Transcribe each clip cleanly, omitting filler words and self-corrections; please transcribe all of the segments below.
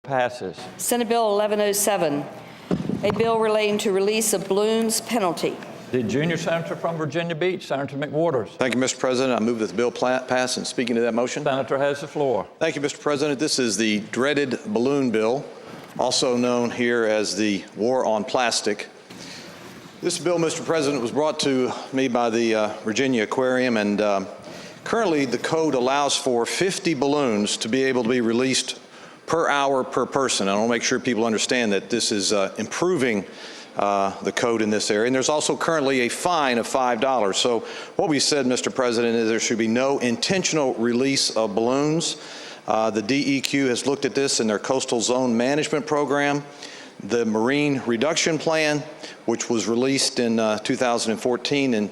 Passes. Senate Bill 1107, a bill relating to release of balloons penalty. The junior senator from Virginia Beach, Senator McWaters. Thank you, Mr. President. I move that the bill pass. And speaking to that motion. Senator has the floor. Thank you, Mr. President. This is the dreaded balloon bill, also known here as the War on Plastic. This bill, Mr. President, was brought to me by the Virginia Aquarium, and currently the code allows for 50 balloons to be able to be released per hour per person. I want to make sure people understand that this is improving the code in this area. And there's also currently a fine of $5. So what we said, Mr. President, is there should be no intentional release of balloons. The DEQ has looked at this in their coastal zone management program. The Marine Reduction Plan, which was released in 2014, and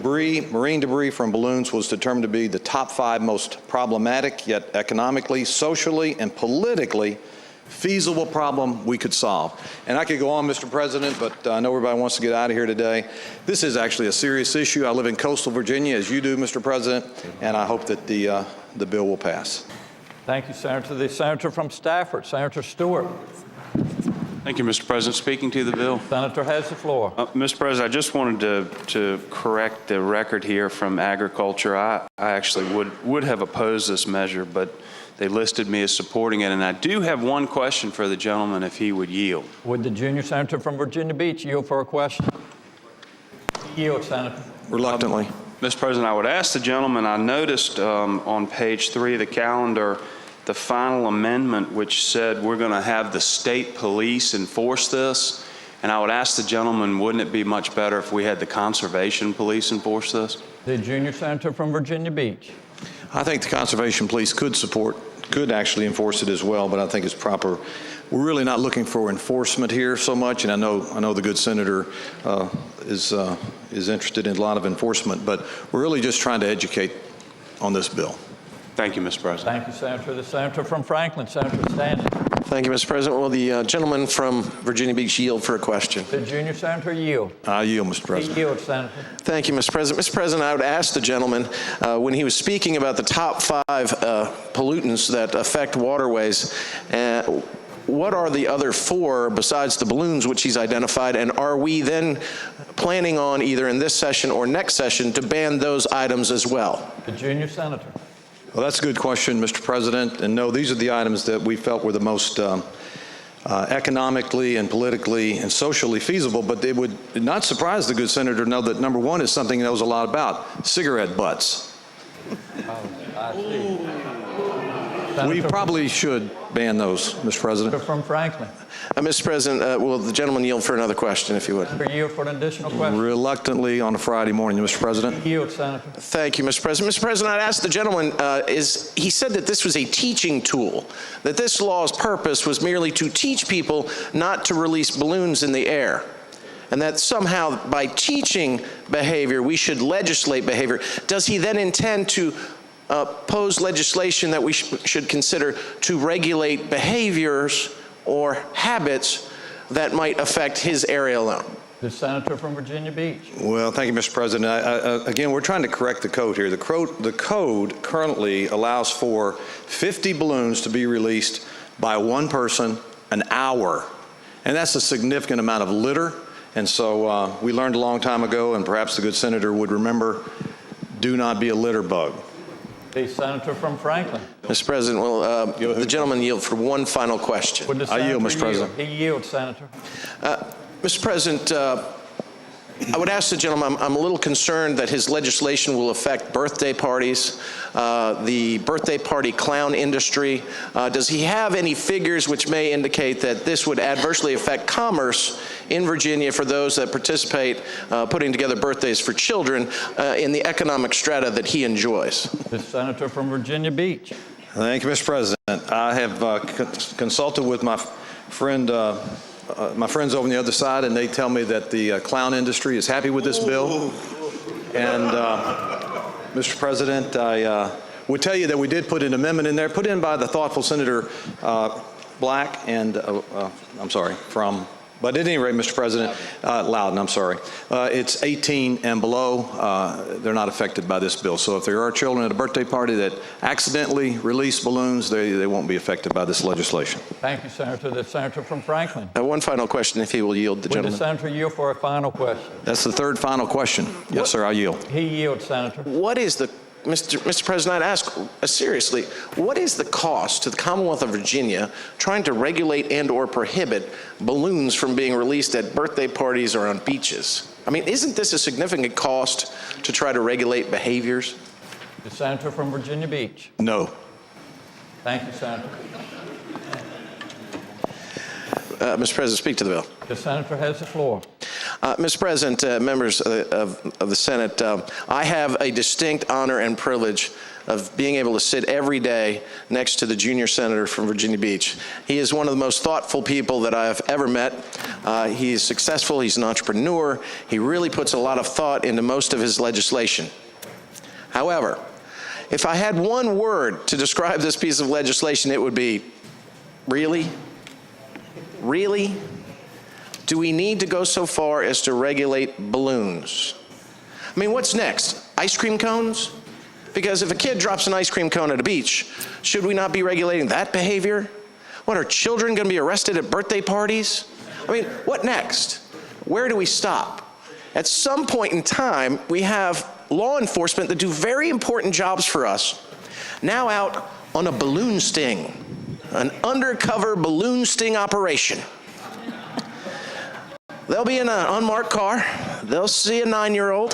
marine debris from balloons was determined to be the top 5 most problematic, yet economically, socially, and politically feasible problem we could solve. And I could go on, Mr. President, but I know everybody wants to get out of here today. This is actually a serious issue. I live in coastal Virginia, as you do, Mr. President, and I hope that the bill will pass. Thank you, Senator. The senator from Stafford, Senator Stewart. Thank you, Mr. President. Speaking to the bill. Senator has the floor. Mr. President, I just wanted to correct the record here from Agriculture. I actually would have opposed this measure, but they listed me as supporting it, and I do have one question for the gentleman if he would yield. Would the junior senator from Virginia Beach yield for a question? Yield, Senator. Reluctantly. Mr. President, I would ask the gentleman, I noticed on page 3 of the calendar, the final amendment which said we're going to have the state police enforce this, and I would ask the gentleman, wouldn't it be much better if we had the conservation police enforce this? The junior senator from Virginia Beach. I think the conservation police could actually enforce it as well, but I think it's proper. We're really not looking for enforcement here so much, and I know the good senator is interested in a lot of enforcement, but we're really just trying to educate on this bill. Thank you, Mr. President. Thank you, Senator. The senator from Franklin, Senator Stanton. Thank you, Mr. President. Will the gentleman from Virginia Beach yield for a question? The junior senator yield. I yield, Mr. President. Yield, Senator. Thank you, Mr. President. Mr. President, I would ask the gentleman, when he was speaking about the top 5 pollutants that affect waterways, what are the other 4 besides the balloons which he's identified, and are we then planning on either in this session or next session to ban those items as well? The junior senator. Well, that's a good question, Mr. President. And no, these are the items that we felt were the most economically and politically and socially feasible, but it would not surprise the good senator to know that number 1 is something he knows a lot about: cigarette butts. I see. We probably should ban those, Mr. President. Senator from Franklin. Mr. President, will the gentleman yield for another question, if you would? Senator, yield for an additional question. Reluctantly on a Friday morning, Mr. President. Yield, Senator. Thank you, Mr. President. Mr. President, I'd ask the gentleman, he said that this was a teaching tool, that this law's purpose was merely to teach people not to release balloons in the air, and that somehow by teaching behavior, we should legislate behavior. Does he then intend to pose legislation that we should consider to regulate behaviors or habits that might affect his area alone? The senator from Virginia Beach. Well, thank you, Mr. President. Again, we're trying to correct the code here. The code currently allows for 50 balloons to be released by 1 person an hour, and that's a significant amount of litter. And so we learned a long time ago, and perhaps the good senator would remember, do not be a litter bug. The senator from Franklin. Mr. President, will the gentleman yield for one final question? Would the I yield, senator Mr. President. He yields, Senator. Mr. President, I would ask the gentleman, I'm a little concerned that his legislation will affect birthday parties, the birthday party clown industry. Does he have any figures which may indicate that this would adversely affect commerce in Virginia for those that participate putting together birthdays for children in the economic strata that he enjoys? The senator from Virginia Beach. Thank you, Mr. President. I have consulted with my friends over on the other side, and they tell me that the clown industry is happy with this bill. And Mr. President, I would tell you that we did put an amendment in there, put in by the thoughtful Senator Black and, from But at any rate, Mr. President, Loudon, I'm sorry, it's 18 and below. They're not affected by this bill. So if there are children at a birthday party that accidentally release balloons, they won't be affected by this legislation. Thank you, Senator. The senator from Franklin. One final question, if he will yield, the Would the gentleman. senator yield for a final question? That's the third final question. Yes, sir, I yield. He yields, Senator. What is the, Mr. President, I'd ask seriously, what is the cost to the Commonwealth of Virginia trying to regulate and or prohibit balloons from being released at birthday parties or on beaches? I mean, isn't this a significant cost to try to regulate behaviors? The senator from Virginia Beach. No. Thank you, Senator. Mr. President, speak to the bill. The senator has the floor. Mr. President, members of the Senate, I have a distinct honor and privilege of being able to sit every day next to the junior senator from Virginia Beach. He is one of the most thoughtful people that I have ever met. He's successful, he's an entrepreneur, he really puts a lot of thought into most of his legislation. However, if I had one word to describe this piece of legislation, it would be, really? Really? Do we need to go so far as to regulate balloons? I mean, what's next? Ice cream cones? Because if a kid drops an ice cream cone at a beach, should we not be regulating that behavior? What, are children going to be arrested at birthday parties? I mean, what next? Where do we stop? At some point in time, we have law enforcement that do very important jobs for us now out on a balloon sting, an undercover balloon sting operation. They'll be in an unmarked car. They'll see a 9-year-old.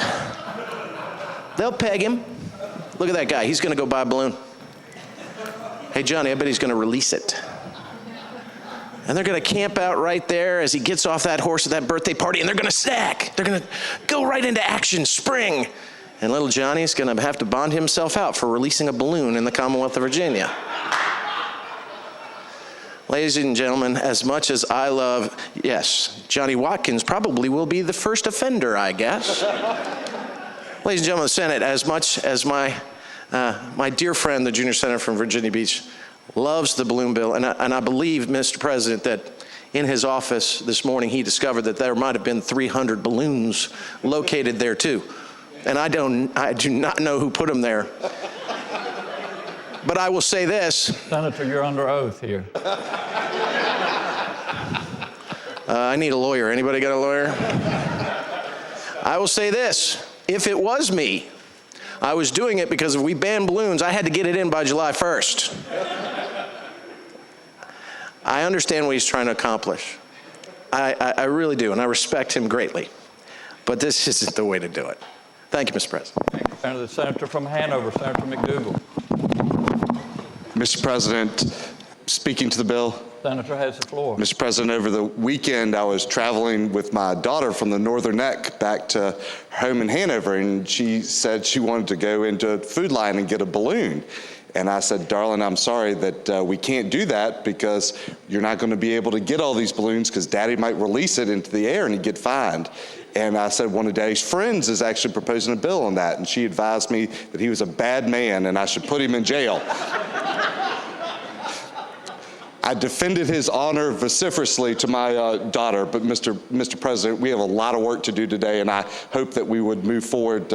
They'll peg him. Look at that guy. He's going to go buy a balloon. Hey, Johnny, I bet he's going to release it. And they're going to camp out right there as he gets off that horse at that birthday party, and they're going to snack. They're going to go right into action, spring. And little Johnny's going to have to bond himself out for releasing a balloon in the Commonwealth of Virginia. Ladies and gentlemen, as much as I love, yes, Johnny Watkins probably will be the first offender, I guess. Ladies and gentlemen of the Senate, as much as my dear friend, the junior senator from Virginia Beach, loves the balloon bill, and I believe, Mr. President, that in his office this morning he discovered that there might have been 300 balloons located there too. And I do not know who put them there. But I will say this. Senator, you're under oath here. I need a lawyer. Anybody got a lawyer? I will say this. If it was me, I was doing it because if we banned balloons, I had to get it in by July 1st. I understand what he's trying to accomplish. I really do, and I respect him greatly. But this isn't the way to do it. Thank you, Mr. President. Senator, the senator from Hanover, Senator McDougal. Mr. President, speaking to the bill. Senator has the floor. Mr. President, over the weekend, I was traveling with my daughter from the Northern Neck back to home in Hanover, and she said she wanted to go into Food Lion and get a balloon. And I said, darling, I'm sorry that we can't do that because you're not going to be able to get all these balloons because Daddy might release it into the air and he'd get fined. And I said, one of Daddy's friends is actually proposing a bill on that. And she advised me that he was a bad man and I should put him in jail. I defended his honor vociferously to my daughter, but Mr. President, we have a lot of work to do today, and I hope that we would move forward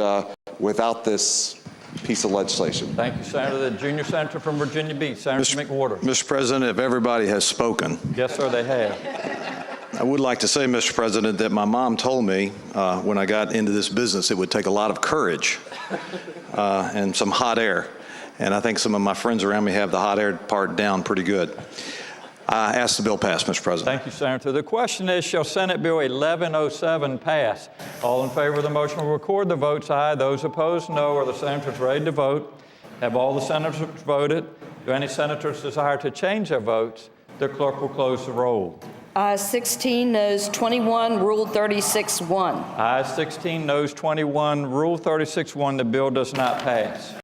without this piece of legislation. Thank you, Senator. The junior senator from Virginia Beach, Senator McWhorter. Mr. President, if everybody has spoken, Yes, sir, they have. I would like to say, Mr. President, that my mom told me when I got into this business it would take a lot of courage and some hot air. And I think some of my friends around me have the hot air part down pretty good. I ask the bill pass, Mr. President. Thank you, Senator. The question is, shall Senate Bill 1107 pass? All in favor of the motion will record the votes aye. Those opposed, no. Are the senators ready to vote? Have all the senators voted? Do any senators desire to change their votes? The clerk will close the roll. Ayes 16, noes 21, Rule 36-1. Ayes 16, noes 21, Rule 36-1. The bill does not pass.